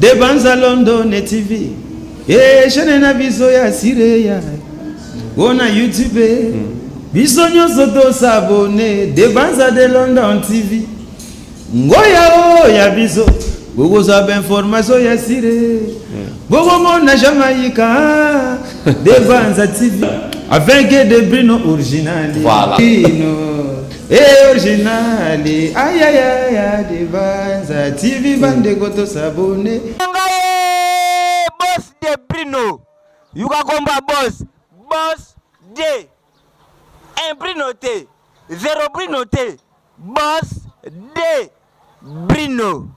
de banza London TV. Chaîne na biso ya Sireya. On a YouTube. Biso nyonso to s'abonner de banza de London TV. Ngoya ya biso. Gogo za information ya Sire. Gogo mona Jamaïca de banza TV. Avec des Bruno original. Voilà. Original. Aïe aïe aïe de banza TV bande goto s'abonner. Boss de Bruno. Yuka komba boss. Boss de. Un Bruno T. Zéro Bruno T. Boss de Bruno.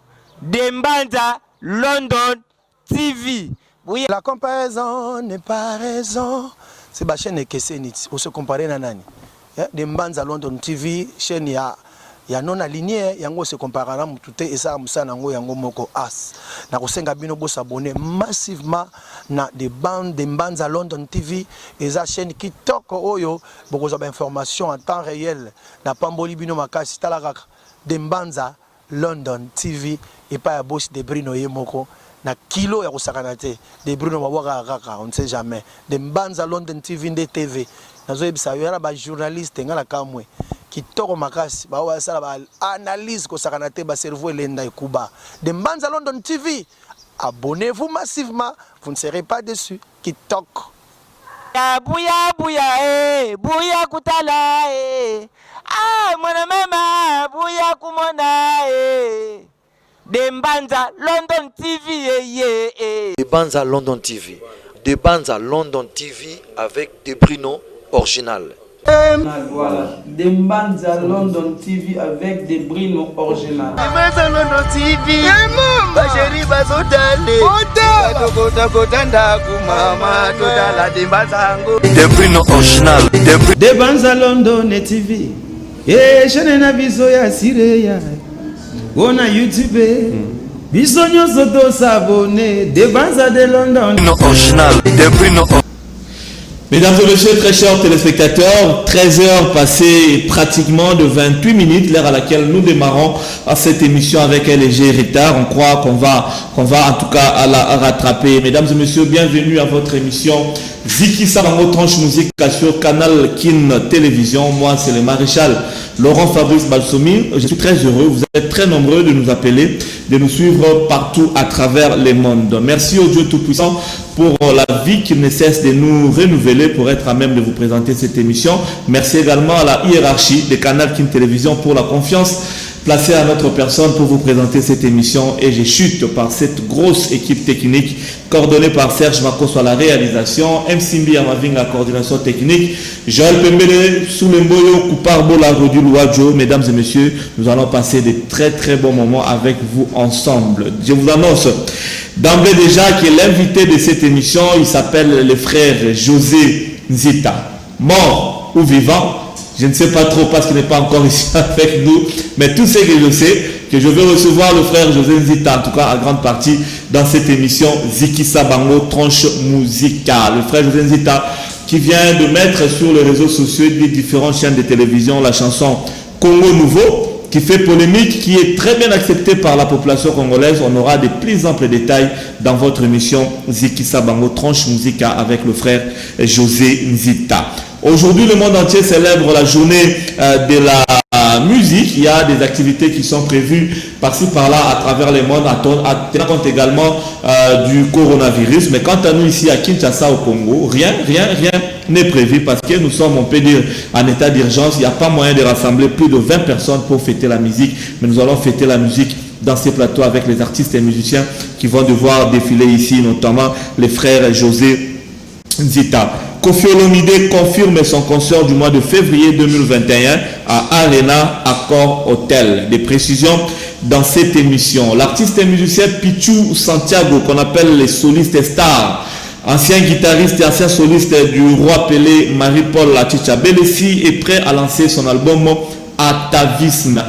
De Mbanza London TV. Oui. La comparaison n'est pas raison. C'est ma chaîne Kesenit. On se compare à nani. De Mbanza London TV, chaîne ya non aligné, yango se compare à tout et ça musa nango yango moko as. Na kosenga bino bo s'abonner massivement na de bandes de Mbanza London TV et ça chaîne qui toque oyo beaucoup d'informations en temps réel. Na pamboli bino makasi talaka de Mbanza London TV et pas à boss de Bruno Yemoko. Na kilo ya kusakana te de Bruno mabwaka kaka on ne sait jamais de Mbanza London TV nde TV nazo ebisa yara ba journaliste ngala kamwe kitoko makasi ba wa sala ba analyse kusakana te ba cerveau elenda ekuba de Mbanza London TV. Abonnez-vous massivement, vous ne serez pas déçus. Kitoko Bouya bouya bouya kutala ah mwana mama bouya kumona de Mbanza London TV De Mbanza London TV. De Mbanza London TV avec des Bruno original. Voilà, de Mbanza London TV avec des Bruno original. Mbanza London TV. Basheri bazotale. Kota kota ndaku mama totala de Mbanza ngo. Des Bruno original. De Mbanza London TV. Chaîne na biso ya Sireya. On a YouTube. Biso nyonso to s'abonner de Mbanza de London. Original. Des Bruno. Mesdames et messieurs, très chers téléspectateurs, 13 heures passées pratiquement de 28 minutes, l'heure à laquelle nous démarrons cette émission avec un léger retard. On croit qu'on va en tout cas la rattraper. Mesdames et messieurs, bienvenue à votre émission Ziki Sabango Tranche Musique sur Canal Kin Télévision. Moi, c'est le maréchal Laurent Fabrice Balsomi. Je suis très heureux, vous êtes très nombreux de nous appeler, de nous suivre partout à travers le monde. Merci au Dieu Tout-Puissant pour la vie qui ne cesse de nous renouveler pour être à même de vous présenter cette émission. Merci également à la hiérarchie de Canal Kin Télévision pour la confiance placée à notre personne pour vous présenter cette émission. Et je chute par cette grosse équipe technique coordonnée par Serge Makos à la réalisation, Msimbi Amaving à la coordination technique, Joël Pembele, Soulemboyo, Kouparbo, la Rodu Louadjo. Mesdames et messieurs, nous allons passer de très très bons moments avec vous ensemble. Je vous annonce d'emblée déjà que l'invité de cette émission, il s'appelle le frère José Nzita. Mort ou vivant, je ne sais pas trop parce qu'il n'est pas encore ici avec nous, mais tout ce que je sais, que je vais recevoir le frère José Nzita, en tout cas à grande partie, dans cette émission Ziki Sabango Tranche Musicale. Le frère José Nzita qui vient de mettre sur les réseaux sociaux des différentes chaînes de télévision la chanson Congo Nouveau, qui fait polémique, qui est très bien acceptée par la population congolaise. On aura de plus amples détails dans votre émission Ziki Sabango Tranche Musica avec le frère José Nzita. Aujourd'hui, le monde entier célèbre la journée de la musique. Il y a des activités qui sont prévues par-ci par-là à travers le monde, à tenir compte également du coronavirus. Mais quant à nous ici à Kinshasa au Congo, rien n'est prévu parce que nous sommes, on peut dire, en état d'urgence. Il n'y a pas moyen de rassembler plus de 20 personnes pour fêter la musique. Mais nous allons fêter la musique dans ces plateaux avec les artistes et musiciens qui vont devoir défiler ici, notamment les frères José Nzita. Koffi Olomide confirme son concert du mois de février 2021 à Arena Accor Hotel. Des précisions dans cette émission. L'artiste et musicien Pichu Santiago, qu'on appelle les solistes stars, ancien guitariste et ancien soliste du roi Pelé, Marie-Paul Lachicha Belesi, est prêt à lancer son album Atavisme.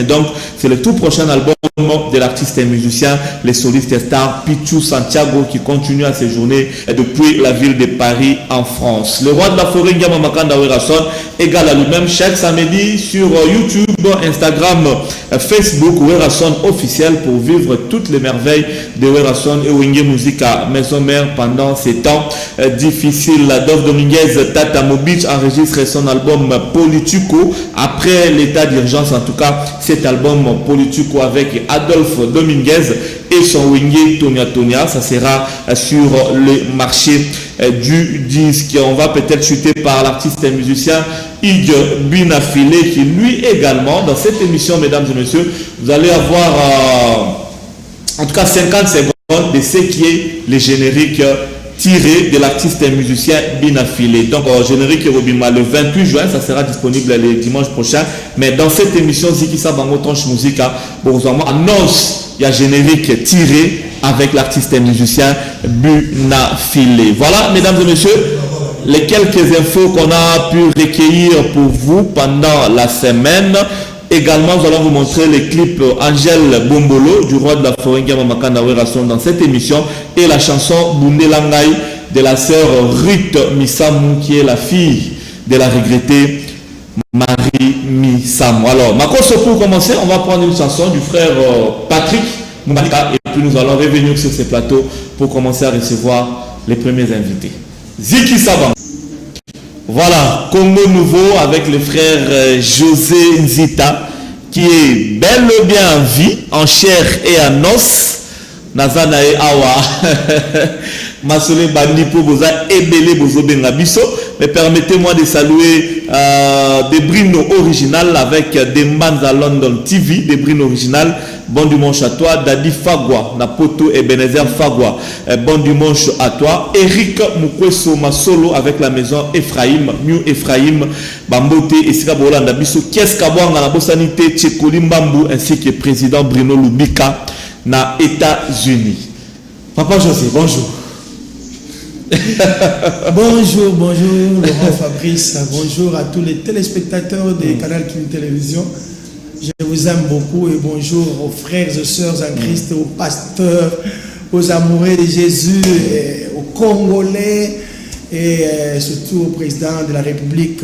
Donc, c'est le tout prochain album de l'artiste et musicien, les solistes stars Pichu Santiago qui continue à séjourner depuis la ville de Paris en France. Le roi de la forêt Ngama Makanda Werason égale à lui-même chaque samedi sur YouTube, Instagram, Facebook, Werason officiel pour vivre toutes les merveilles de Werason et Wenge Musica Maison Mère pendant ces temps difficiles. Dove Dominguez Tata Mobich enregistre son album Politico après l'état d'urgence, en tout cas cet album Politico avec Adolphe Dominguez et son Wenge Tonia, ça sera sur le marché du disque. On va peut-être chuter par l'artiste et musicien Hugues Binafile qui lui également dans cette émission, mesdames et messieurs, vous allez avoir en tout cas 50 secondes de ce qui est le générique tiré de l'artiste et musicien Binafile. Donc générique Robima le 28 juin, ça sera disponible le dimanche prochain. Mais dans cette émission Ziki Sabango Tranche Musica, pour vous annonce, il y a générique tiré avec l'artiste et musicien Binafile. Voilà, mesdames et messieurs, les quelques infos qu'on a pu recueillir pour vous pendant la semaine. Également, nous allons vous montrer les clips Angèle Bombolo du roi de la forêt Ngama Makanda Werason dans cette émission et la chanson Bundelangai de la sœur Ruth Misamu qui est la fille de la regrettée Marie Misamu. Alors, Makoso, pour commencer, on va prendre une chanson du frère Patrick Moumarika et puis nous allons revenir sur ces plateaux pour commencer à recevoir les premiers invités. Ziki Saban. Voilà, Congo Nouveau avec le frère José Nzita qui est bel et bien en vie, en chair et en os. Nazanae Awa Masole Bandi pour Boza Ebele Bozo Bengabiso. Mais permettez-moi de saluer des Brino original avec des Manza London TV, des Brino original. Bon dimanche à toi, Dadi Fagwa, Napoto et Benezer Fagwa. Bon dimanche à toi, Eric Mukweso Masolo avec la maison Ephraim, Miu Ephraim, Bambote et Sikabola Ndabiso, Kieskabwanga na Bosanité, Tchekoli Mbambu ainsi que président Bruno Lubika na États-Unis. Papa José, bonjour. Bonjour Laurent Fabrice, bonjour à tous les téléspectateurs des canaux Kin Télévision. Je vous aime beaucoup et bonjour aux frères et sœurs en Christ, aux pasteurs, aux amoureux de Jésus, et aux Congolais et surtout au président de la République,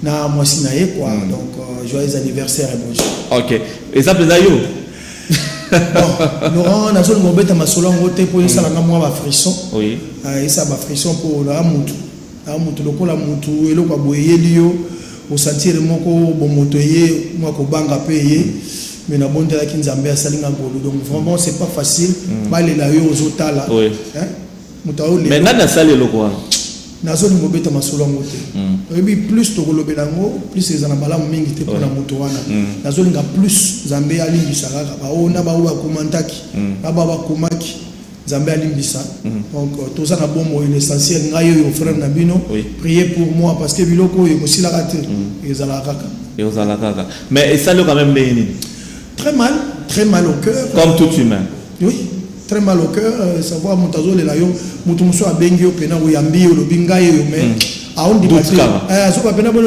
na Mwasinaye quoi. Donc joyeux anniversaire et bonjour. Ok. Et ça peut d'ailleurs. Bon, Laurent, nous avons un peu de massolon côté pour ça la moi frisson. Oui. Et ça va frisson pour la mutu. La mutu le ko la mutu et le ko boyer lio au sentir moko bon motoyer moi ko banga payer mais na bonne la kinzambe a salinga ngolo donc vraiment c'est pas facile bale la yo aux otala oui hein mutao mais nana sale le quoi nazo ni mobeta masolo ngote et puis plus to kolobelango plus les anabala mingi te pour la moto wana nazo linga plus zambe alimbisa kaka ba ona ba wa komantaki ba ba komaki zambe alimbisa donc tout ça na bon l'essentiel ngayo yo frère na bino priez pour moi parce que biloko yo aussi la raté ezala kaka mais ça le quand même très mal au cœur comme tout humain. Oui, très mal au cœur savoir montazo le la yo mutu muso abengi yo pena wo yambi yo lobinga yo mais a on dit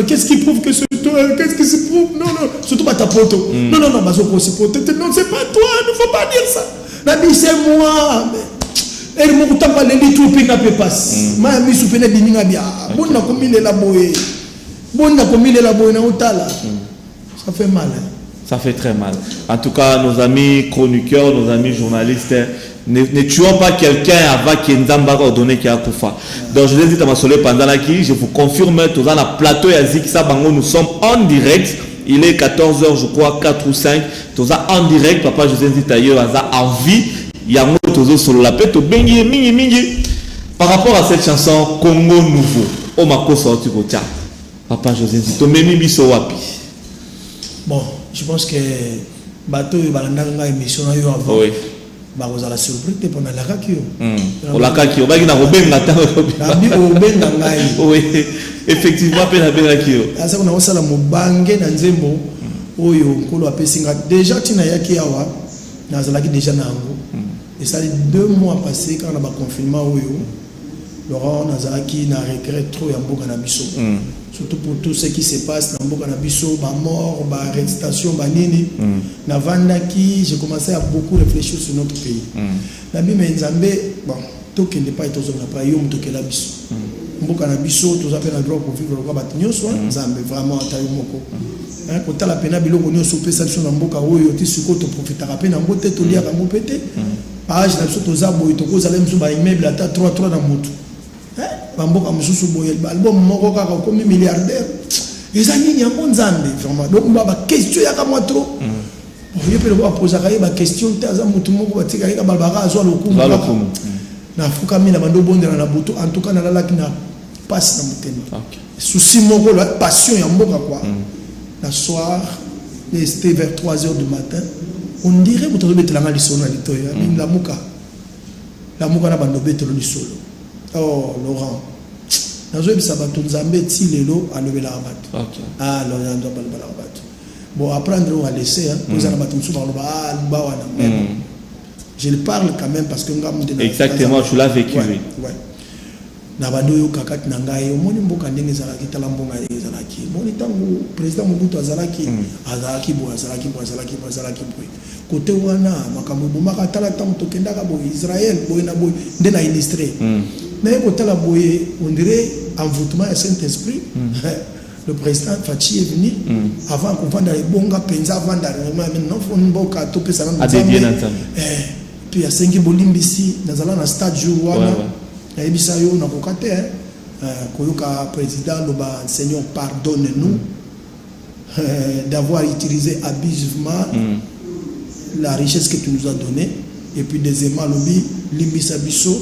qu'est-ce qui prouve que c'est toi, qu'est-ce qui se prouve non surtout pas ta poto non bazo ko se poto non c'est pas toi, ne faut pas dire ça. Nabi c'est moi. Et mon temps pas les tout pinga pe passe. Ma mi soupene bininga bia. Bon na komile la boye. Na otala. Ça fait mal. Ça fait très mal. En tout cas, nos amis chroniqueurs, nos amis journalistes, ne tuons pas quelqu'un avant qu'il n'ait pas donné qu'il a koufa. Donc je l'ai dit à ma soleil pendant la qui, je vous confirme, tout dans la plateau Yazik Sabango, nous sommes en direct. Il est 14h, je crois, 4 ou 5. Tout ça en direct, papa José Nzitayo, en vie. Il y a un autre sur la pète, mingi. Par rapport à cette chanson, Congo Nouveau, Omako sorti au tcha. Papa José Nzitayo, Memi Biso Wapi. Bon, je pense que bateau et balanga émission avant. Oui. Bah vous allez surprise pendant la kakio. La kakio, bah il n'a pas oui, effectivement, pe na kakio. Asa kuna osala mobange na nzembo oyo nkolo apesinga déjà tina yaki awa na zalaki déjà na ngo. Et ça les 2 mois passés quand on a ba confinement oyo. Laurent Nazaraki na regret trop ya mboka na biso. surtout pour tout ce qui se passe dans Mboka Nabiso, ba mort, ba arrestation, ba nini. Na vandaki, j'ai commencé à beaucoup réfléchir sur notre pays. Nabi Menzambe, bon, tout qui n'est pas été aux hommes, pas yom tout qui la biso. Mboka Nabiso, tout ça fait un droit pour vivre le combat nyonso, Nzambe vraiment tayo moko. Hein, quand la pena biloko nyonso pesa sur Mboka oyo ti suko to profitera pena mbote to lia ka mopete. Age na biso to za boy to ko za même sur ba immeuble ata 3 dans moto. Bamboka mususu boye album moko kaka comme milliardaire ezani ni yango Nzambe vraiment donc ba question ya ka moi trop oye pe ba poser ba question taza mutu moko batika ka balbara azwa lokumu na fuka mina bando bondela na butu en tout cas na la na passe na mutema souci moko la passion ya mboka quoi la soir c'était vers 3h du matin on dirait que vous avez la lisolo na litoya la muka na bando betelo lisolo. Oh, Laurent. Nazo ebisa bato Nzambe ti lelo alobela bato. OK. Ah, Laurent doit balbala bato. Bon, apprendre à laisser hein, poser la bato musu baloba ba wana. Je le parle quand même parce que ngam de. Exactement, tu l'as vécu. Ouais. Na bando yo kakati na ngai omoni mboka ndenge ezalaki tala mbonga ezalaki. Moni tango président Mobutu azalaki azalaki boy. Côté wana makambo bomaka tala tango tokendaka boy Israël boy na boy ndena illustré. Mais côté la boy on dirait envoûtement à Saint-Esprit. Le président Fachi est venu avant qu'on vende les bonga penza avant d'arriver maintenant on mboka to pesa na puis à Sengi Bolimbisi nazala na stade jour wana. Ebisa yo na kokate koyoka président loba Seigneur pardonne-nous d'avoir utilisé abusivement la richesse que tu nous as donnée et puis deuxièmement lobi limbisa biso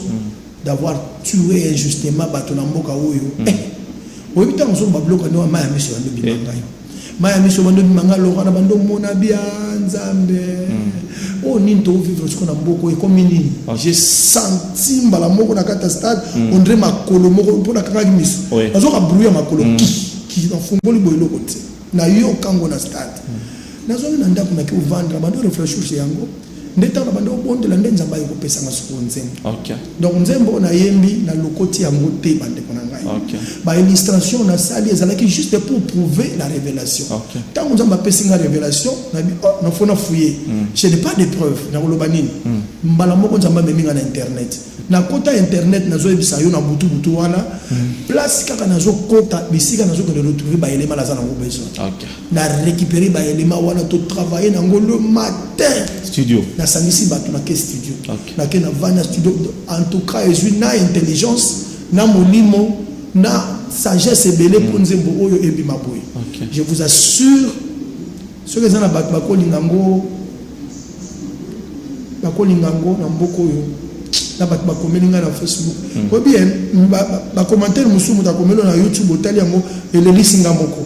d'avoir tué injustement bato na mboka oyo oyo bitango so babloka no maya miso ya lobi bangayo maya miso bando bimanga lokana bando mona bia Nzambe oh ninto vivre ce qu'on a beaucoup et comme nini j'ai senti mbala moko na kata stade on dirait makolo moko pour la kaka miso azo ka brouiller makolo qui na fungoli boyelo kote na yo kango na stade nazo na ndako na ki vendre bando réfléchir chez yango ndeta na bando bonde la Nzambe ko pesa na soko nzembo. OK. Donc nzembo na yembi na lokoti yango te bande ko na ngai. OK. Ba illustration na sali ezalaki juste pour prouver la révélation. OK. Tant Nzambe pesa nga révélation na bi na fona fouiller. Je n'ai pas de preuves na koloba nini. Mbala moko Nzambe meminga na internet. Na kota internet nazo ebisa yo na butu wana place kaka nazo kota bisika nazo ko retrouver ba élément la za na ngo besoin. OK. Na récupérer ba élément wana to travailler na ngo le matin studio. Na sangisi bato na ke studio. Na ke na vana studio en tout cas na intelligence na molimo na sagesse ebele pour nzembo oyo ebima boy. Je vous assure ce que ça na bato bakolingango na mboko oyo na bato bakomelinga na Facebook ko bien ba commentaire musumu ta komelo na YouTube otali yango elelisinga moko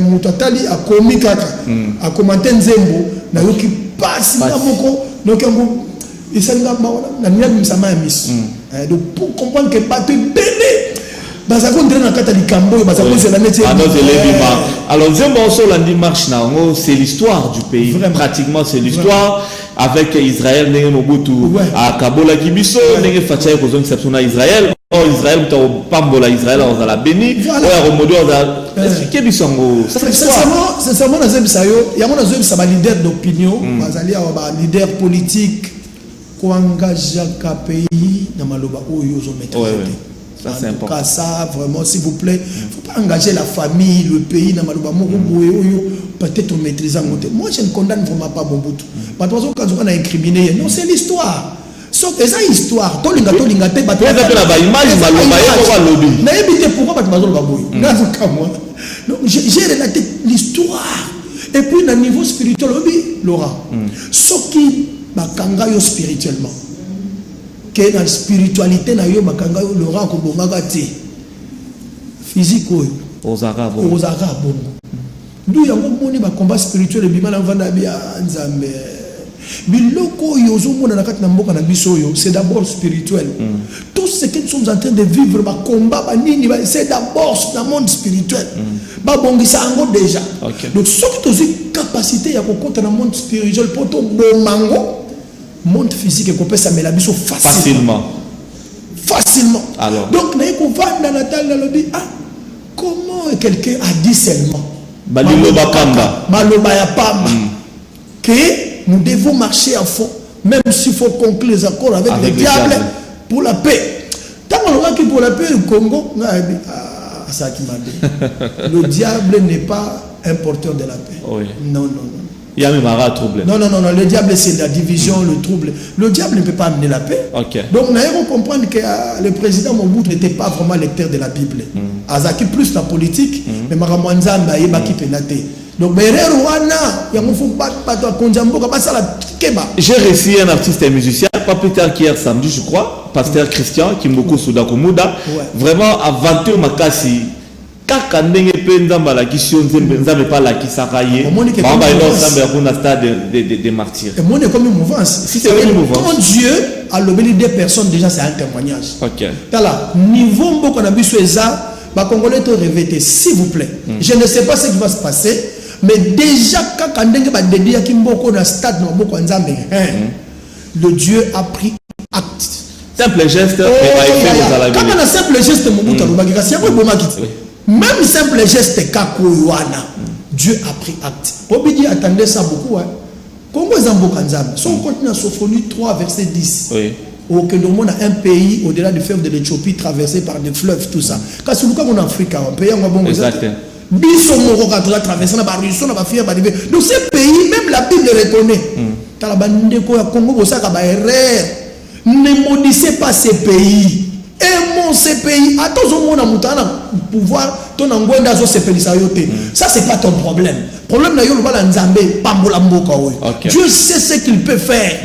mutu atali akomi kaka a commenter nzembo na yoki pasi na moko donc yango isenga maona na nina misama ya miss donc pour comprendre que bato belé baza ko ndena kata likambo baza ko zela neti alors nzembo so landi marche na ngo c'est l'histoire du pays. Vraiment. Pratiquement c'est l'histoire avec Israël ndenge Mobutu a kabola kibiso ndenge fatia ko zone exception na Israël. Oh Israël to pambola Israël on la béni o remodo on expliquer bisongo sincèrement na zebisa yo yango na zebisa ba leader d'opinion bazali ba leader politique ko engagea ka pays na maloba oyo zo mettre. Ça c'est important. Cas ça vraiment s'il vous plaît, faut pas engager la famille, le pays na maloba moko boyo peut-être maîtriser ngote. Moi je ne condamne vraiment pas Mobutu. Pas toi quand on a incriminé, non c'est l'histoire. Sauf que ça histoire, to linga te bato. Peut-être que la ba image maloba yo lobby. Na éviter pourquoi bato bazo ba boyo. Na ka moi. Donc j'ai relaté l'histoire. Et puis na niveau spirituel lobby Laurent. Sauf qui bakanga yo spirituellement. Que la spiritualité na yo bakanga yo Laurent ko bongaka te physique aux arabes d'où yango moni ba combat spirituel bima na vanda bia Nzambe biloko yo zo mona na kati na mboka na biso yo c'est d'abord spirituel. Tout ce que nous sommes en train de vivre ba combat ba nini c'est d'abord dans le monde spirituel. Ba bongisa ngo déjà. Donc ce que tu as capacité ya ko kota na monde spirituel poto bomango monde physique et qu'on peut s'amener facilement. Alors. Donc, nous avons vu dans la table, comment quelqu'un a dit seulement Maloba ya pamba que nous devons marcher à fond, même s'il faut conclure les accords avec le diable pour la paix. Tant qu'on a pour la paix au Congo, le diable n'est pas un porteur de la paix. Oui. Non. Il y a même un trouble. Non, le diable c'est la division, le trouble. Le diable ne peut pas amener la paix. Okay. Donc nous devons comprendre que le président Mobutu n'était pas vraiment lecteur de la Bible. Azaki plus la politique, mais Maramanzamba et Baki Penate. Donc j'ai réussi un artiste et musicien, pas plus tard qu'hier samedi, je crois, pasteur Christian, qui m'a Sudakomuda, vraiment aventure Makasi. Kaka ndenge pe nzamba la kisio nzamba pas la kisakaye bamba ino nzamba kuna stade des martyrs et moi comme une mouvance si c'est une mouvance quand Dieu a lobeli deux personnes déjà c'est un témoignage. OK tala niveau mboko na biso eza ba congolais to revêter s'il vous plaît je ne sais pas ce qui va se passer mais déjà kaka ndenge ba dédié ki mboko na stade na mboko nzambe le Dieu a pris acte simple geste et va faire aux alabés comme un simple geste Mobutu alobaki kasi yako bomakiti. Même simple geste kakoywana, Dieu a pris acte. Obidi attendait ça beaucoup. Congo Zambokanzam, son continent Sophonie 3, verset 10. Oui. Au que nous avons un pays au-delà du fleuve de l'Éthiopie traversé par des fleuves, tout ça. Quand nous sommes en Afrique, un pays en Gabon, exactement. Donc ces pays, même la Bible reconnaît. Ne maudissez pas ces pays. Aimons ces pays. Attention, mon pouvoir, ton angwenda zo se pelisayote. Ça c'est pas ton problème. Problème na yo le bala nzambe pambola mboka oyo. Dieu sait ce qu'il peut faire.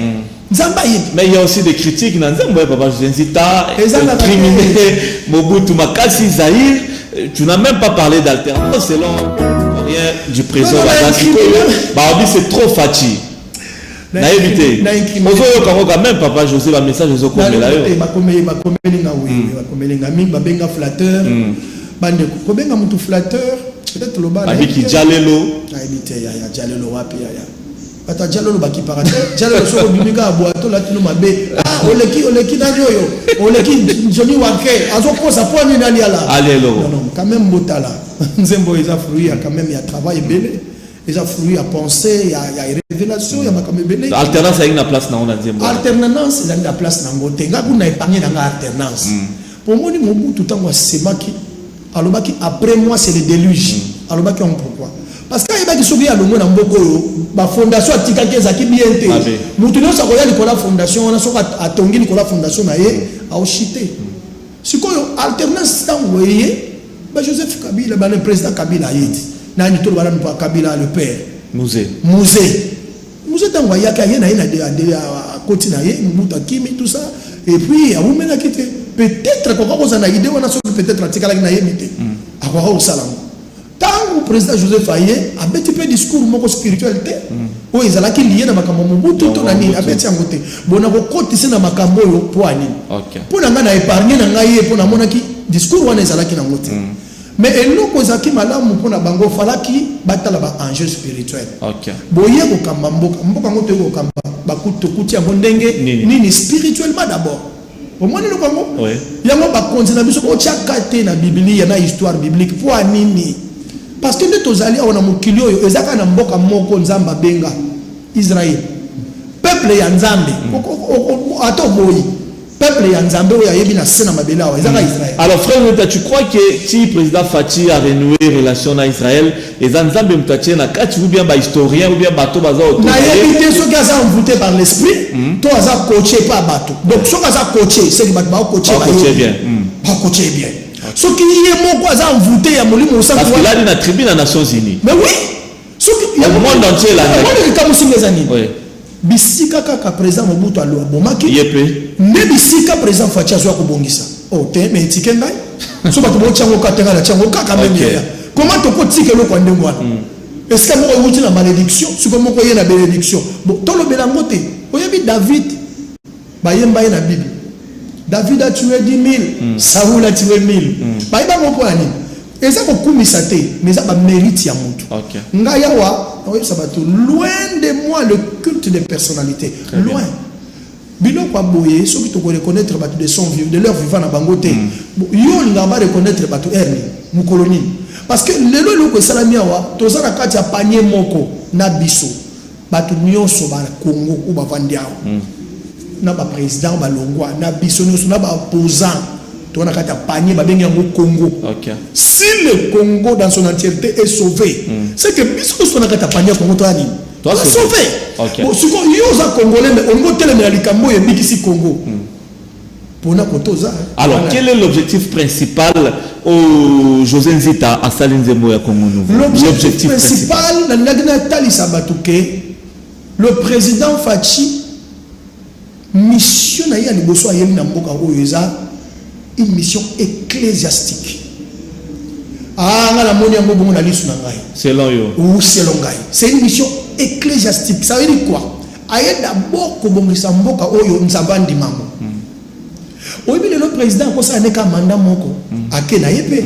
Mais il y a aussi des critiques dans Nzambe papa Jenzita, criminé Mobutu Makasi Zahir. Tu n'as même pas parlé d'alternance selon rien du président Wadasi. Bah c'est trop fatigué. Na évité. Ozo yoka même papa José ba message ozo komela yo. Ba komelinga oui, ba komelinga mi ba benga flatteur. Bande ko benga mutu flatteur, peut-être lo ba. Abiki Jalelo. Na évité ya Jalelo wapi ya. Bata Jalelo ba ki parate. Jalelo so bimika boato la tino mabe. Ah oleki na yoyo. Oleki Johnny Wake. Azo posa poni nani ala. Alelo. Non, quand même botala. Nzembo eza fruit quand même il y a travail belé. Les fruits à penser, il y a révélation, il y a ma alternance a une place dans la deuxième. Alternance, il y a une place dans le côté. On a épargné dans l'alternance. Pour moi, tout le temps, c'est maki. Alors, après moi, c'est le déluge. Alors, pourquoi? Parce qu'il y a des gens qui ont la fondation a tika qui bien été. Moutoulon, ça regarde la fondation, on a tongi la fondation, a ochité. Si vous avez alternance, vous voyez, Joseph Kabila, le président Kabila a dit. Nani to bala mpa Kabila le père musée tango ya ka yena a côté na ye muta kimi tout ça et puis a umena kite peut-être ko ko na idée wana so peut-être atikala na ye mité akwa au salam tango président Joseph Aye a petit peu discours moko spiritualité o ezala ki lié na makambo Mobutu to na ni abeti angote bona ko kotisi na makambo yo poani pona nga na épargner na ngai pona monaki discours wana ezala ki na ngote. Mais elle nous cause qui madame pour la bango fala qui batala ba enjeu spirituel. OK. Boye ko kamba mboka ngote ko kamba ba kutukuti ya bondenge nini spirituellement d'abord. Au moins le bango. Oui. Yango ba continue biso ko tiakate na Biblia na histoire biblique pour nini. Parce que nous tozali on a mokilio yo ezaka na mboka moko nzamba benga Israël. Peuple ya nzambe. Ato boyi. Peuple ya Nzambe oya yebi na sena mabela wa ezaka Israël. Alors frère, tu crois que si président Fathi a renoué relation à Israël et Nzambe mutatie na kati ou bien ba historien ou bien bateau baza autour. Na yebi te so kaza envoûté par l'esprit, to aza coaché par bateau. Donc so kaza coaché, c'est que ba coaché ba bien. Ba coaché bien. So ki yé moko aza envoûté ya molimo sa parce qu'il a dit na tribune des Nations Unies. Mais oui. So ki le monde entier là. Moi le kamusi ngezani. Oui. Bisika kaka président Mobutu alo bomaki. Yepé. Ne bisika président Fathi azwa ko bongisa. Oh te mais tike ngai. So bato bo chango katenga la chango kaka même ya. Comment to ko tike lo kwa ndengo wana? Est-ce que mo wuti na malédiction? Si ko moko ye na bénédiction. Bon, to lo bela ngote. Oyebi David bayemba ye na Bible. David a tué 10 000, Saoul a tué 1000. Bayeba mo kwa nini? Eza ko kumisa te, mais ça ba mérite ya mutu. OK. Ngayawa, oui, ça va tout loin de moi le culte des personnalités. Loin. Bilo kwa boye, ceux qui te reconnaître de leur vivant à Bangote. Yo n'a pas reconnaître batu erni, mu colonie. Parce que lelo loko salamiawa, toza na kati ya panier moko na biso. Batu nyonso ba Congo ou ba vandiao. Na ba président ba longwa, na biso nyonso na ba opposant. Toza na kati ya panier ba bengi yango Congo. OK. Si le Congo dans son entièreté est sauvé, c'est que biso nyonso na kati ya panier Congo to ani. Toi sauvé. OK. Bon, si on a congolais mais on va tellement les Cambo et Bikisi Congo. Pour na kotoza. Alors, quel est l'objectif principal au José Nzita à Salinzemo ya Congo Nouveau? L'objectif principal dans la Tali Sabatouké, le président Fachi mission na ya liboso ayeli na mboka oyoza une mission ecclésiastique. Ah, la monia mbobo na lisu na ngai. Selon yo. Ou selon ngai. C'est une mission ecclésiastique. Ça veut dire quoi? Aye d'abord ko bongisa mboka oyo nzamba ndimamo. Oyebi le président ko sa neka mandat moko akena yepe.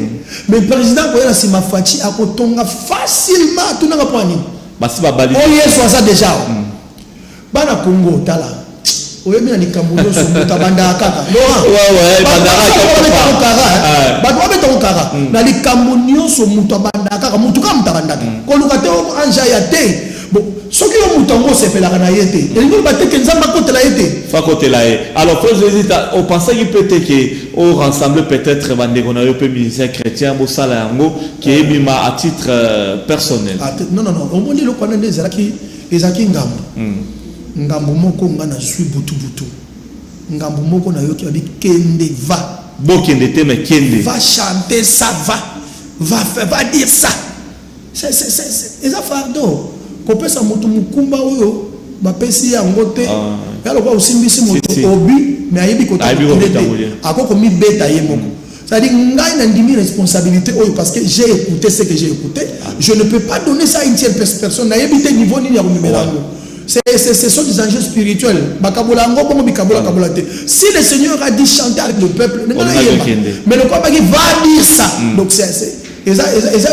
Mais président ko yela sima Fachi akotonga facilement tout na kwa nini? Basi ba bali. Oye soit déjà. Bana Congo tala. Oyebi na likambulo so mutabanda kaka. Ouais, Bato babeto kaka. Na likambo nyonso mutabanda kaka mutuka mutabanda. Ko lukate anja ya te. Bon, ce qui est moutongo c'est fait la canayete. Et nous battons que nous avons côté la été. Fa côté la. Alors, frère Jésus, on pensait qu'il peut être que on rassemble peut-être Vandegonayo peu musicien chrétien Moussala Yango qui est bima à titre personnel. Non. On dit le qu'on a des ezaki ngambo. Ngambo moko ngana sui butu. Ngambo moko na yoki abi kende va. Bokende te mais kende. Va chanter ça va dire ça. C'est fardeau. Kopesa moto mukumba oyo bapesi yango te yalo kwa usimbisi moto obi mais ayebi ko akoko mi beta ye moko ça dit ngai na ndimi responsabilité oyo parce que j'ai écouté ce que j'ai écouté je ne peux pas donner ça à une tierce personne na yebite niveau nini ya kumelango ce sont des enjeux spirituels bakabola ngo bongo bikabola kabola te si le Seigneur a dit chanter avec le peuple mais le quoi va dire ça donc c'est eza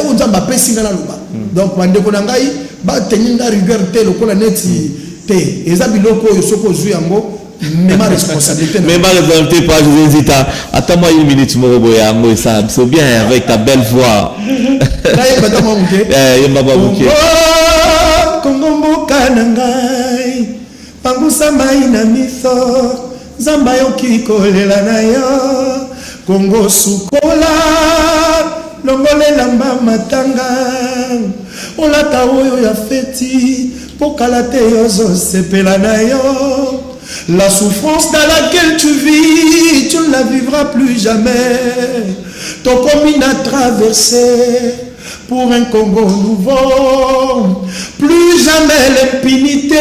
on nzamba pesi ngana loba donc bandeko na ngai ba teninga rigueur te lokola neti te eza biloko oyo soko zui yango même responsabilité même responsabilité pas José Nzita attends-moi une minute mo boya yango ça c'est bien avec ta belle voix naye bata mo muke yemba muke Kongo mboka na ngai pangusa mai na miso zamba yo kikolela na yo Kongo sukola longolela matanga olata oyo ya feti pokala te yozo sepela na yo la souffrance dans laquelle tu vis tu ne la vivras plus jamais ton commun a traversé pour un Congo nouveau plus jamais l'impunité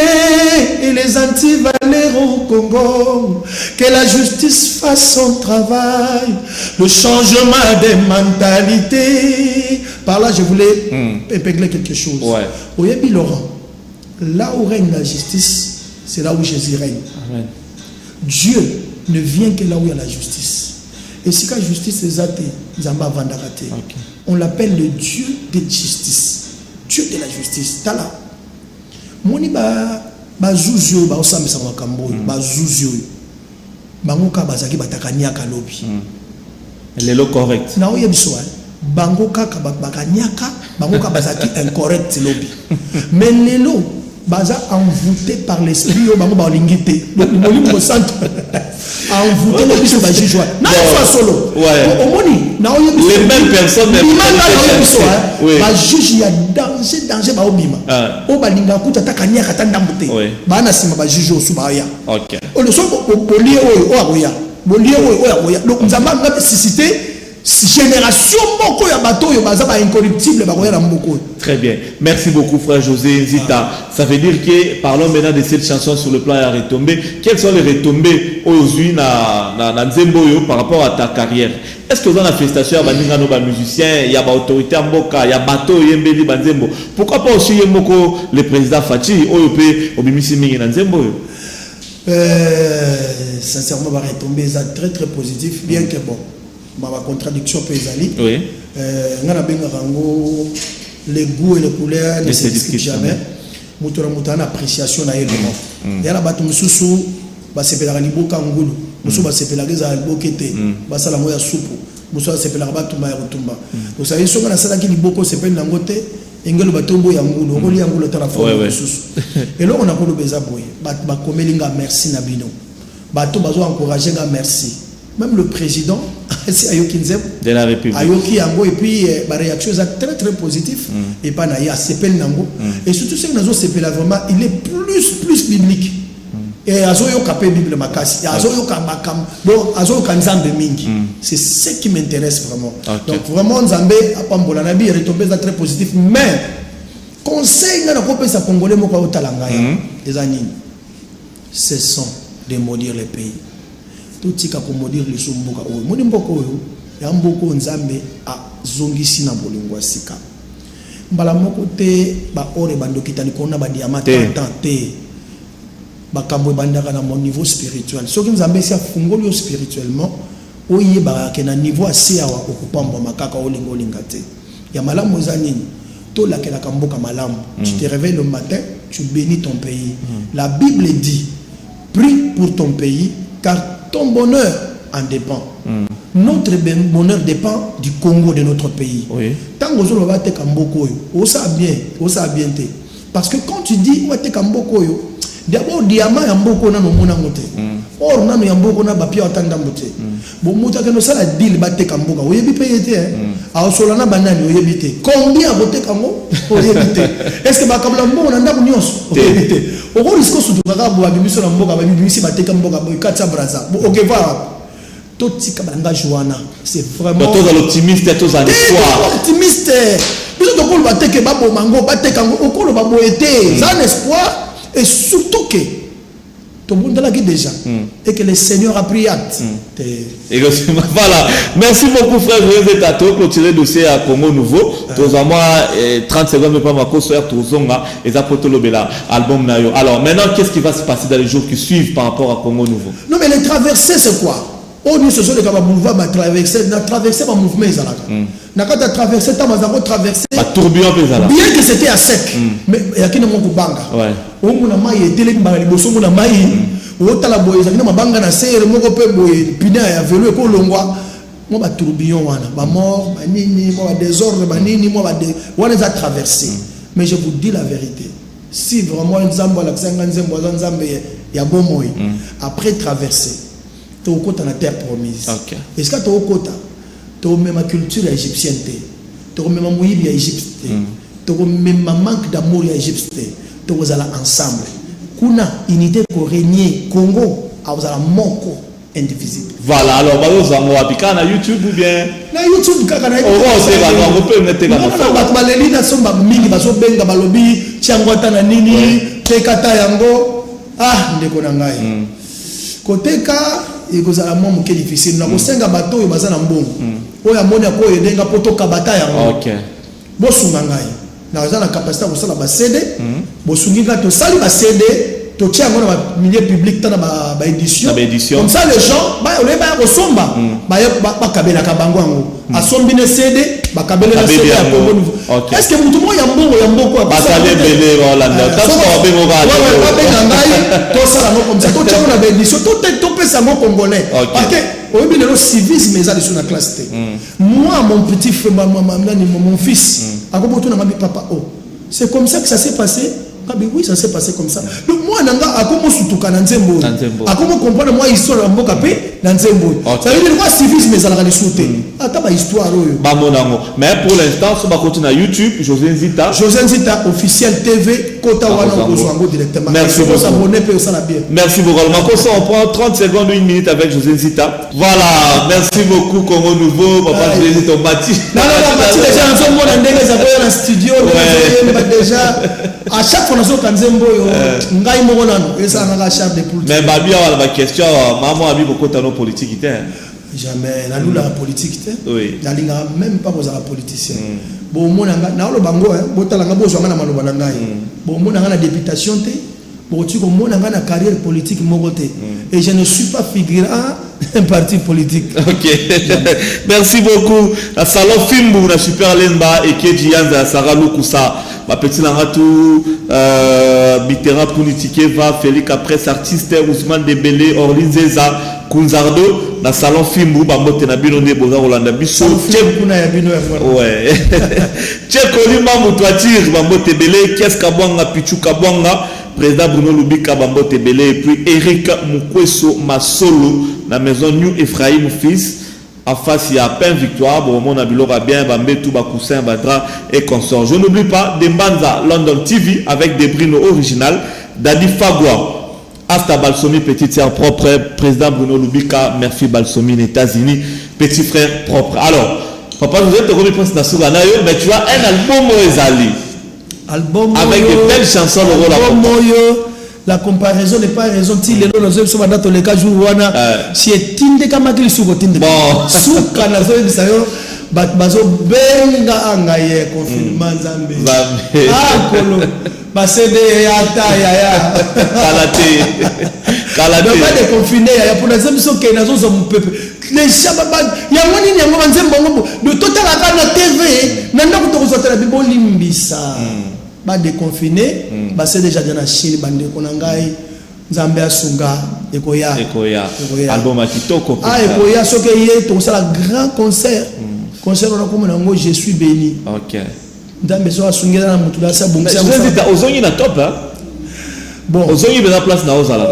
et les antivaleurs au Congo que la justice fasse son travail le changement des mentalités par là je voulais épingler quelque chose Oyebi Laurent là où règne la justice c'est là où Jésus règne. Amen. Dieu ne vient que là où il y a la justice et si la justice est zate Zamba Vandarate on l'appelle le Dieu de justice Dieu de la justice tala moni ba zuzio ba osambisa makambo ba zuzio bango ka bazaki batakaniaka lobi lelo correct na oyebiswa bango kaka bakaniaka bango ka bazaki incorrect lobi mais lelo baza envoûté par l'esprit au bango ba lingité donc moni mo centre envoûté le biso ba juge na fa solo omoni na oyebiswa les mêmes personnes ba juge ya danger ba obima o ba linga kuta takaniaka tandamute ba na sima ba juge osuba ya OK o le so bolie oyo akoya bolie oyo akoya donc nzamba ngaba susciter génération moko ya bato yo baza ba incorruptible ba koyela mboko. Très bien. Merci beaucoup frère José Nzita. Ça veut dire que parlons maintenant de cette chanson sur le plan à retombées. Quelles sont les retombées aujourd'hui na nzembo yo par rapport à ta carrière? Est-ce que vous avez une manifestation à baninga no ba musicien, il y a ba autorité mboka, il y a bateau yembeli banzembo. Pourquoi pas aussi yemoko le président Fachi oyo pe obimisi mingi na nzembo yo? Sincèrement ba retombées ça très très positif bien que bon ma contradiction pézali ngana benga rango les goûts et les couleurs ne se discutent jamais mutora mutana appréciation na yelo et la batu mususu basepelaka liboka ngulu mosusu basepelaka ezala liboka ete basala ngo ya supu mosusu basepelaka batumba ya kotumba tosayi songa nasalaki liboko osepeli nango te engelo batombo ya ngulu okoli ya ngulu tala forme mosusu eloko nakoloba eza boye bakomeli nga merci na bino bato bazo encourager nga merci même le président si ayoki nzembo de la République ayoki yango et puis ba réaction est très très positif et pas na ya sepel nango et surtout ce que nazo sepela vraiment il est plus biblique et azo yo kapé bible makasi azo yo kabakam bon azo kanzambe mingi c'est ce qui m'intéresse vraiment donc vraiment nzambe apambola na bi retombé très positif mais conseil na ko pesa congolais moko otalanga ya ezanini cessons de maudire les pays tout tika ko maudire les somboka oyo moni mboko oyo ya mboko nzambe a zongisi na bolingo sika mbala moko te ba ore bandokitani kona ba diamant te bakambo bandaka na mon niveau spirituel soki nzambe si afungoli spirituellement oye ba ke na niveau assez awa okupamba makaka olingo lingate ya malamu zanini to la ke la kamboka malamu tu te réveilles le matin tu bénis ton pays la Bible dit prie pour ton pays car ton bonheur en dépend notre bonheur dépend du Congo de notre pays tant que vous avez kamboko yo ça bien te parce que quand tu dis ouais te kamboko yo d'abord diamant ya mboko na no mona ngote or na no ya mboko na bapia otanda mbote bo muta ke no sala deal ba te kamboka oyebi payete a osola na banani oyebi te combien bote kango oyebi te est-ce que ba kabla mboko na ndaku nyonso oyebi te oko risiko sutu kaka bo abibiso na mboka ba bibisi ba te kamboka bo katsa braza bo okeva to tika banga joana c'est vraiment to l'optimiste to za espoir optimiste biso to ko ba te ke ba bo mango ba te kango okolo ba bo ete ça espoir. Et surtout que tout le monde l'a dit déjà et que le Seigneur a pris acte. Voilà. Merci beaucoup frère José Tato. Clôturer le dossier à Congo Nouveau. Tous à moi 30 secondes mais pas ma cause sur Touzonga et Zapotolo Bella album Nayo. Alors maintenant qu'est-ce qui va se passer dans les jours qui suivent par rapport à Congo Nouveau? Non mais les traversées c'est quoi? Oh nous ce sont les mouvements ma traversée ma mouvement izalaka. Nakata traversé tamazango traversé ba tourbillon bezala. Bien que c'était à sec mais yakina mon kubanga. Ouais. O muna mai etele mbala liboso muna mai o tala boye zakina mabanga na serre moko pe boye pina ya vélo ko longwa mo ba tourbillon wana ba mort ba nini mo ba désordre ba nini mo ba de wana za traversé. Mais je vous dis la vérité. Si vraiment nzambo la tsanga nzambo nzambe ya bomoyi après traverser tu au côté de la terre promise. Okay. Est-ce que tu au côté tu as même culture égyptienne, tu as même moïbi Égypte, tu as même manque d'amour Égypte, tu as ensemble. Kuna unité pour régner Congo, vous avez moko indivisible. Voilà, alors vous avez appliqué na YouTube ou bien na YouTube kaka na on peut mettre dans la baleli na somba mingi baso benga balobi tiangwata na nini tekata yango ndeko na ngai. Koteka ekozala mo moke difficile na kosenga bato oyo baza na mbongo oyo amoni ako edenga poto kabata yango bosunga ngai na za na capacité kosala ba CD bosungi nga to sali ba CD to tia ngo na milieu public tana ba édition comme ça les gens ba ole ba kosomba ba kabela ka bango yango asombi ne CD ba kabela na CD ya Congo Nouveau est-ce que mutu mo ya mboko ba sale belé Rolanda ta so ba bengo ga ba benga ngai to sala no comme ça to tia ngo na ba édition to pesa mo congolais parce que oyebi le civisme ezali sur la classe T. Moi mon petit frère mon fils akoboto na mabi papa c'est comme ça que ça s'est passé. Oui, ça s'est passé comme ça. Donc moi nanga akomo sutuka na nzembo akomo comprendre moi histoire ya mboka pe na nzembo ça veut dire quoi civisme ezalaka lisuté ata ba histoire oyo ba monango mais pour l'instant so ba continue na YouTube José Nzita officiel TV kota wana kozwango directement. Merci beaucoup s'abonner pe ça la bien. Merci beaucoup. On prend 30 secondes, 1 minute avec José Nzita. Voilà, merci beaucoup Congo Nouveau. Papa José Nzita Mati. Non, Mati déjà en ce moment on a dans studio déjà à chaque fois nous kanzembo yo ngai moko nano esa na char de politique. Mais babi a la question maman abi beaucoup tano politique té. Jamais na lula politique té. Oui. Na linga même pas aux politicien. Bon mona na lo bango botalanga bozwa na maloba na ngai. Bon mona na députation té. Bon tu comme mona na carrière politique moko té. Et je ne suis pas figurant un parti politique. OK. Merci beaucoup. La salon Fimbu na Super Lemba et Keji Yanza Sarah Lukusa. ma petit Langatou, Mitterrand politique va Félix après artiste Ousmane Dembélé, Orlin Zeza, Kunzardo, na salon Fimbu, Bambote na bino ne boza Rolanda Bisso. Ouais. Tchekoli Mamoutoatir, Bambote Bélé, Kies Kabwanga, Pichu Kabwanga, président Bruno Lubika, Bambote Bélé, et puis Eric Mukweso Masolo, la maison New Ephraim Fils. En face, il y a peine victoire. Bon, mon abilo va bien, Bambé, Touba, Coussin, Badra et consorts. Je n'oublie pas Dembanza London TV avec des Bruno original. Dadi Fagua, Asta Balsomi, petite sœur propre. Président Bruno Lubika, Murphy Balsomi, États-Unis, petit frère propre. Alors, papa, vous êtes remis pour ce Nassou, mais tu as un album Ezali. Album avec de belles chansons. La comparaison n'est pas raison. Si les gens sont dans les cas où si est tinde comme qu'il souko tinde. Bon. Souka na zo bisayo bazo benga angaye confinement Nzambe. Ah kolo. Basede ata ya. Kalate. Donc pas de confiner ya pour les hommes sont que nazo zo peuple. Les chababa ya moni nyango banzembo de total na TV nanda kutokoza la bibo limbisa. Ba déconfiné c'est déjà dans la Chine bande konangai Nzambe asunga ekoya album akitoko ekoya soke yé to ça grand concert concert on a comme nango je suis béni. OK Nzambe so asunga na mutu da sa bonga ça ozongi na top hein bon ozongi bena place na ozala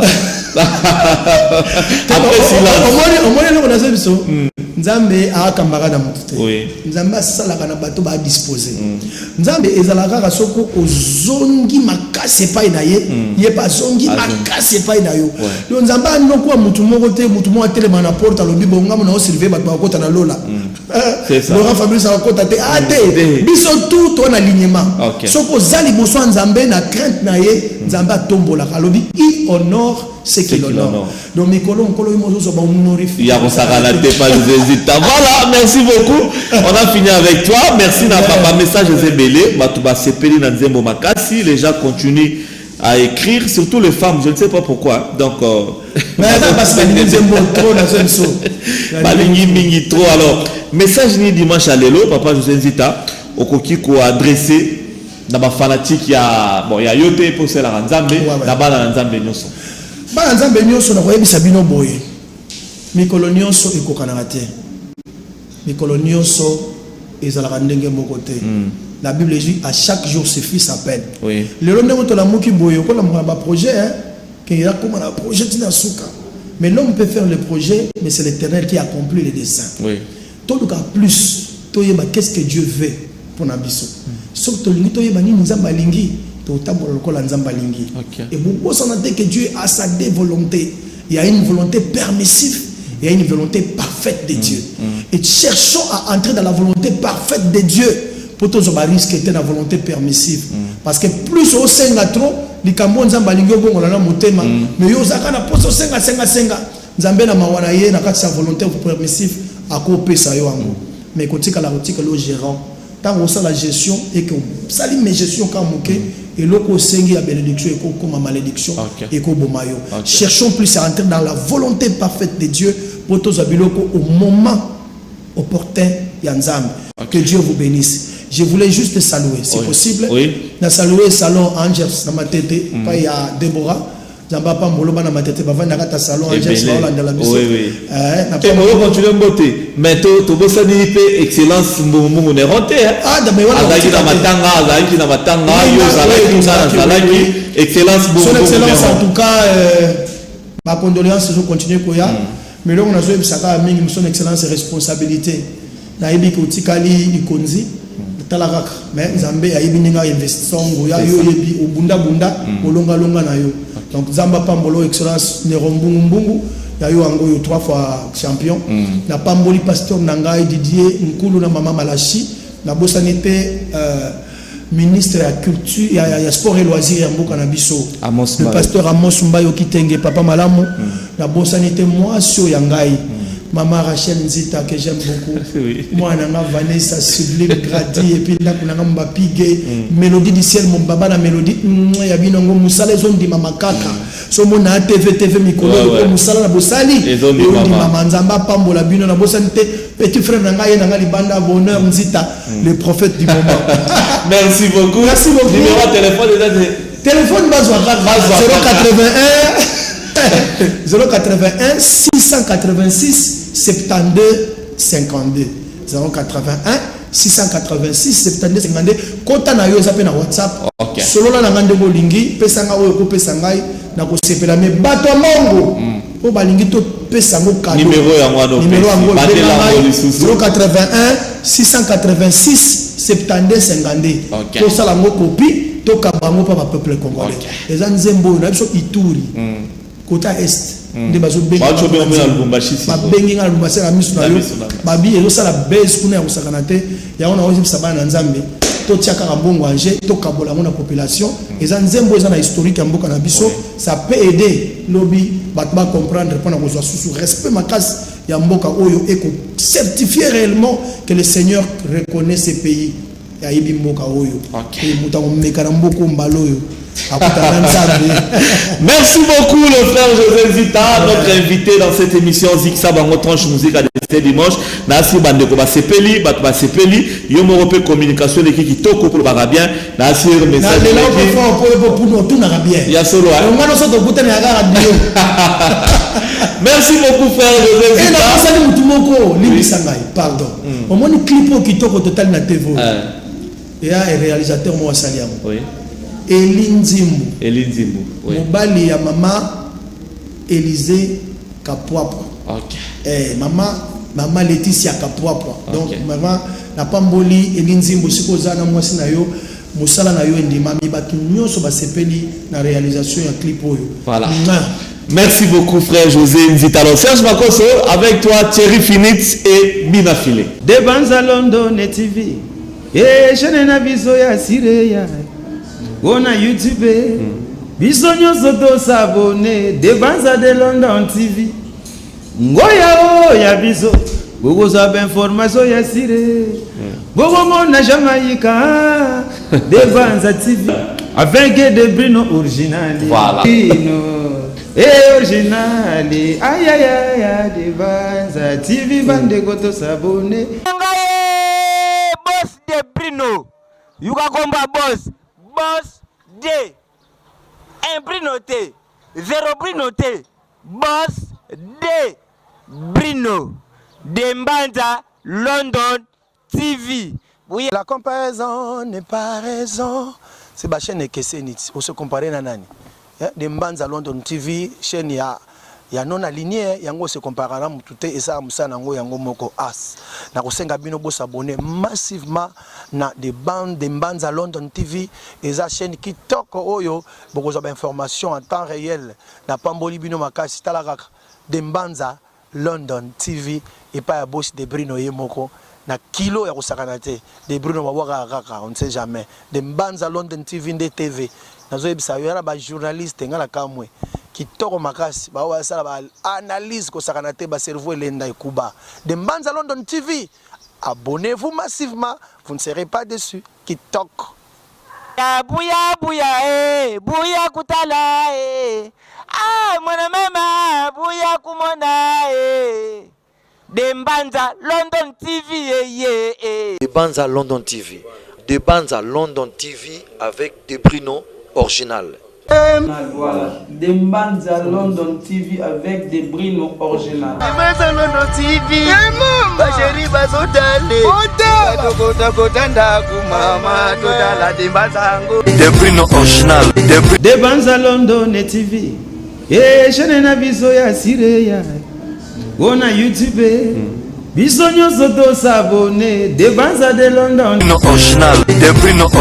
après silence au moins on a ça biso Nzambe a kambaka na mutu oui Nzambe sala kana bato ba disposer Nzambe ezalaka ka soko ozongi makase pa na ye ye pa zongi makase pa na yo yo Nzambe ndoko mutu moko te mutu mo atelema na porte alobi bonga mo na servir bato ba kota na lola c'est ça Laurent Fabrice a kota te ate biso tout ton alignement soko zali boso Nzambe na crainte na ye Nzambe tombola alobi il honore ce qu'il honore. Donc Mikolo il y a voilà, merci beaucoup. On a fini avec toi. Merci d'avoir message Zébélé. Matouba Sepeli Nanzembo Makasi. Les gens continuent à écrire, surtout les femmes. Je ne sais pas pourquoi. Donc alors message ni dimanche à l'élo. Papa José Nzita Okoki ko adressé dans ma fanatique. Il y a Yote pour cela Nzambe. Là-bas dans Nzambe Nyoso. Ba Nzambe nyonso na koyebisa bino boye mikolo nyonso ekokana te mikolo nyonso ezalaka ndenge moko te la Bible dit à chaque jour suffit sa peine oui lelo ndenge to la moki boye ko la ba projet que il a comme un projet tina suka mais l'homme peut faire le projet mais c'est l'Éternel qui accomplit les desseins oui tout le cas plus to yeba qu'est-ce que Dieu veut pour nabiso surtout lingi to yeba ni Nzambe lingi. Et beaucoup s'en dit que Dieu a sa volonté. Il y a une volonté permissive, il y a une volonté parfaite de Dieu. Et cherchons à entrer dans la volonté parfaite de Dieu pour tous les risques qui étaient dans la volonté permissive. Parce que plus au senga trop, les cambons zambalingo bon on a motema, mais yo zakana poso senga nzambe na mawana ye na kati sa volonté permissive à couper ça yo ango. Mais quand tu as la rotique le gérant, tant on la gestion et que ça lit mes gestions quand moké. Et l'autre sengi à bénédiction et comme malédiction et comme bomayo. Cherchons plus à entrer dans la volonté parfaite de Dieu pour tous les biloko au moment opportun yanzam. Que Dieu vous bénisse. Je voulais juste saluer, c'est possible. Oui. Na saluer salon Angels na ma tête, pas il y a Déborah. Zamba pas mboloba na ma tête, ba vanda kata salon Angels ba la biso. Oui. Na pas on continue beauté. Mais to bossa ni pe excellence mbongo ne renté. Ah da mais voilà. Azaki na matanga, yo zalaki excellence mbongo. Son excellence en tout cas ma condoléance je continue koya. Mais là on a joué bisaka mingi son excellence et responsabilité. Na yebi ko tikali ikonzi. Talaka mais Nzambe ayebi ninga investissement ya yo yebi obunda olonga na yo. Donc Zamba Pambolo excellence Nerombu Mbungu ya yo ango yo 3 fois champion na Pamboli pasteur Nangai Didier Nkulu na mama Malachi na bosanité ministre de la culture il y a sport et loisirs ya mboka na biso le pasteur Amos Mbayo Kitenge papa malamu na bosanité moi sio yangai Maman Rachel Nzita que j'aime beaucoup. Moi, Nanga Vanessa Sublime Grady et puis là, Nanga Mbapige, Mélodie du ciel, mon baba la mélodie, Yabinongo Moussala, zone di Mama Kaka. So mon TV Mikolo, Moussala la Bossali, et on dit Maman Nzamba Pambo la Bino la Bossali, petit frère Nanga Nanga Libanda Bonheur Nzita, le prophète du moment. Merci beaucoup. Merci beaucoup. Numéro de téléphone téléphone base 081 686 72 52 081 686 72 52 kota na yo zape na WhatsApp. Solo la ngande bolingi pesa nga oyo ko pesa ngai na ko sepela me bato mongo po balingi to pesa ngo kado numéro yango 081 686 72 52 to sala ngo copie to kabango pa ba peuple congolais eza nzembo na biso Ituri kota est nde bazo benga babengi nga Lubumbashi na misu na yo babi ezo sala base kuna ya kusakana te yango na ozi sabana na nzambe to tiaka mbongo anje to kabola na population eza nzembo eza na historique ya mboka na biso ça peut aider lobby batba comprendre pour na kozwa sous respect makasi ya mboka oyo et certifier réellement que le Seigneur reconnaît ces pays ya ibi mboka oyo et mutango mekana mboko mbaloyo. Merci beaucoup le frère José Nzita, notre invité dans cette émission Zixa Bango Tranche Musique à ce dimanche. Nasi bandeko ba sepeli, bat ba sepeli, yo mo repé communication l'équipe qui toko pour ba bien. Nasi message. Na le pour nous tout na bien. Ya solo hein. On va nous sortir boutane ya radio. Merci beaucoup frère José Nzita. Et na sali mutu moko limbisa ngai, pardon. Au moins clip qui toko total na TV. Et un réalisateur moi saliam. Oui. Elinzimbu. Oui. Mobali ya mama Élisée Kapwapwa. OK. Maman Laetitia Kapwapwa. Okay. Donc maman na pamboli Elinzimbu sikozana mwasi na yo musala na yo ndima mi batu nyonso ba sepeli na réalisation ya clip oyo. Voilà. Merci beaucoup frère José Nzita. Alors Serge Makoso avec toi Thierry Finitz et Bina Filé. De Banza London TV. Et je n'ai biso ya sireya. On a YouTube, bisogno soto s'abonner, de Banza de London TV. Ngoya o ya biso, beaucoup de informations ya sire. Beaucoup mon Jamaïca, de Banza TV, avec des Bruno original. Voilà. Et original, aïe aïe aïe, de Banza TV, bande goto s'abonner. Boss de Bruno, Yuka Komba boss. Boss D, un Bruno T, 0 Bruno T, Boss D, Bruno, de Mbanza, London TV. Oui. La comparaison n'est pas raison. C'est ma chaîne Kesenit. On se compare à nani. De Mbanza, London TV, chaîne ya non aligné yango se comparera mutute esa musana ngo yango moko as na kosenga bino bo s'abonner massivement na de bandes de Mbanza London TV esa chaîne qui toko oyo boko za information en temps réel na pamboli bino makasi talaka de Mbanza London TV et pas ya boss de Bruno yemoko na kilo ya kusakana te de Bruno mabwaka kaka on ne sait jamais de Mbanza London TV de TV nazo ebisa yo na ba journaliste ngala kamwe qui toko makasi ba wa sala ba analyse ko sakana te ba cerveau elenda ekuba de Mbanza London TV. Abonnez-vous massivement, vous ne serez pas déçus. Qui toque. Bouya bouya bouya kutala ah mwana mama bouya kumona de Mbanza London TV De Mbanza London TV. De Mbanza London TV avec des Bruno original. Voilà, de Mbanza London TV avec des Bruno original. De Mbanza London TV. Basheri bazotale. Kota kota ndaku mama totala de Mbanzango. Des Bruno original. De Banza London TV. Et je n'ai biso ya sireya. On a YouTube. Bisogno soto s'abonner. De Banza de London. Bruno original. De Bruno